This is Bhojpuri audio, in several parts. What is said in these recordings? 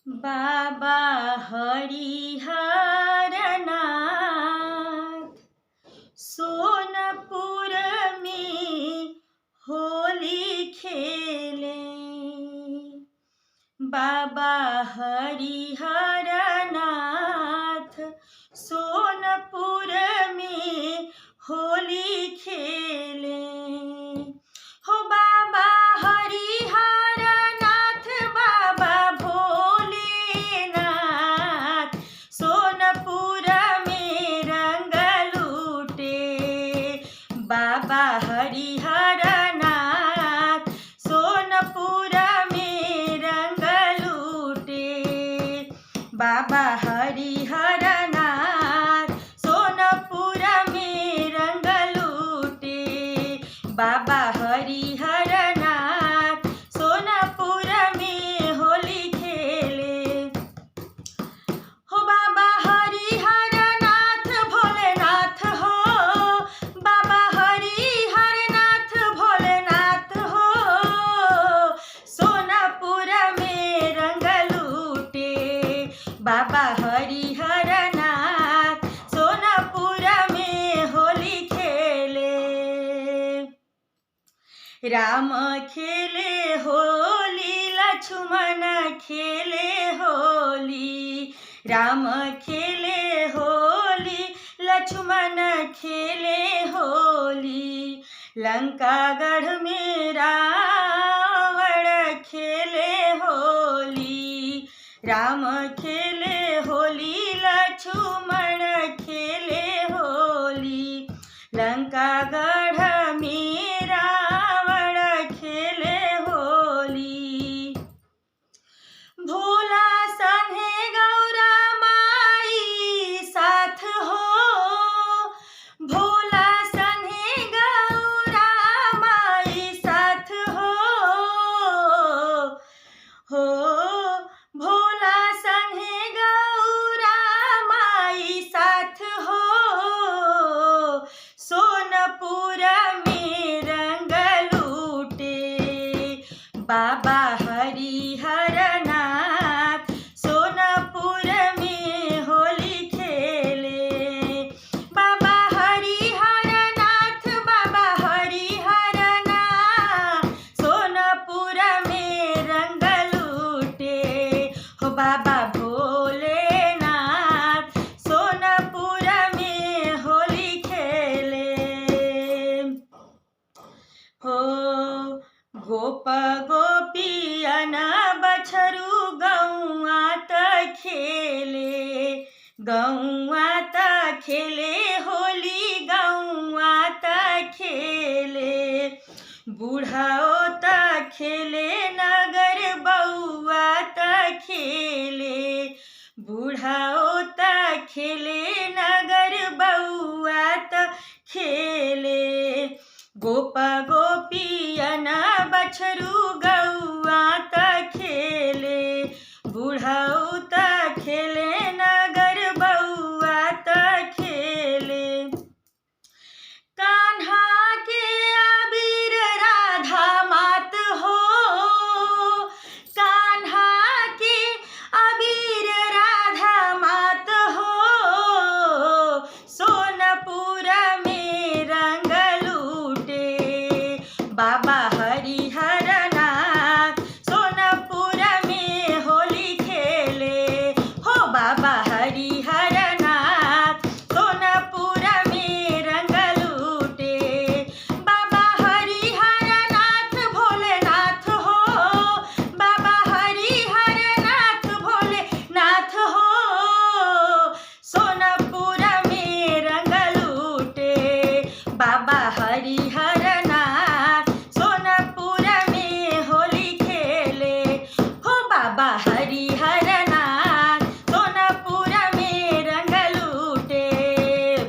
बाबा हरिहरनाथ सोनपुर में होली खेले। बाबा हरिहरनाथ सोनपुर में होली खेले। हो बाबा हरिहरनाथ बाबा भोलेनाथ सोनपुर में रंग लूटे। बाबा हरिहरनाथ सोनपुर में रंग लूटे। बाबा हरिहरनाथ सोनपुर में रंग लूटे। बाबा हरिहरनाथ सोनपुर में होली खेले। हो बाबा हरिहरनाथ भोलेनाथ हो। बाबा हरिहरनाथ भोलेनाथ हो। सोनपुर में रंग लूटे। बाबा हरिहरनाथ सोनपुर में होली खेले। राम खेले होली लक्ष्मण खेले होली। राम खेले होली लक्ष्मण खेले होली। लंकागढ़ में रावण खेले होली। राम खेले होली लक्ष्मण खेले होली। लंकागढ़ में रावण खेले होली। भोला संगे गौरा माई साथ हो। भोला संगे गौरा माई साथ हो। भोला संगे गौरा माई साथ हो। सोनपुर में रंग लूटे। बाबा हरिहरनाथ सोनपुर में होली खेले। बाबा हरिहरनाथ बाबा हरिहरनाथ सोनपुर में रंग लूटे। हो बाबा भोलेनाथ सोनपुर में होली खेले। हो गोप गोपियन बछरू गौआ त खेले। गौआ त खेले होली गौआ त खेले। बूढ़ाओ त खेले नगर बउआ त खेले। बूढ़ाओ त खेले नगर बउआ त खेले। गोप गोपियन बछरू गौआ त खेले। बूढ़ाऊ त खेले नगर बउआ त खेले। कान्हा के अबीर राधा मात हो। कान्हा के अबीर राधा मात हो। सोनपुर में रंग लूटे। बाबा हरिहरनाथ सोनपुर में होली खेले। हो बाबा हरिहरनाथ सोनपुर में रंग लूटे। बाबा हरिहरनाथ भोलेनाथ हो। बाबा हरिहरनाथ भोलेनाथ हो। सोनपुर में रंग लूटे। बाबा हरिहरनाथ सोनपुर में होली खेले। हो बाबा हरिहरनाथ सोनपुर में रंग लूटे।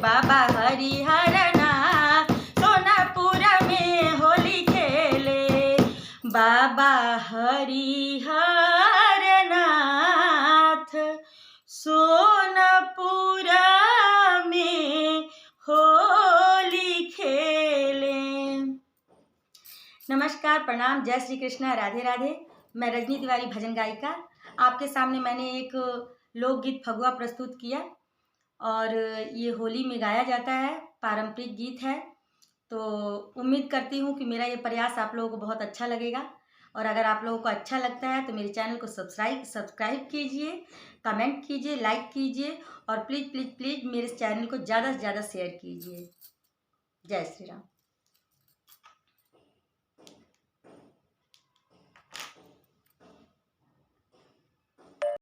बाबा हरिहरनाथ सोनपुर में होली खेले। बाबा हरिहरनाथ सोनपुर में होली खेले। नमस्कार, प्रणाम, जय श्री कृष्णा, राधे राधे। मैं रजनी तिवारी भजन गायिका आपके सामने मैंने एक लोकगीत फगुआ प्रस्तुत किया और ये होली में गाया जाता है, पारंपरिक गीत है। तो उम्मीद करती हूँ कि मेरा ये प्रयास आप लोगों को बहुत अच्छा लगेगा और अगर आप लोगों को अच्छा लगता है तो मेरे चैनल को सब्सक्राइब कीजिए, कमेंट कीजिए, लाइक कीजिए और प्लीज़ प्लीज़ प्लीज़ मेरे चैनल को ज़्यादा से ज़्यादा शेयर कीजिए। जय श्री राम।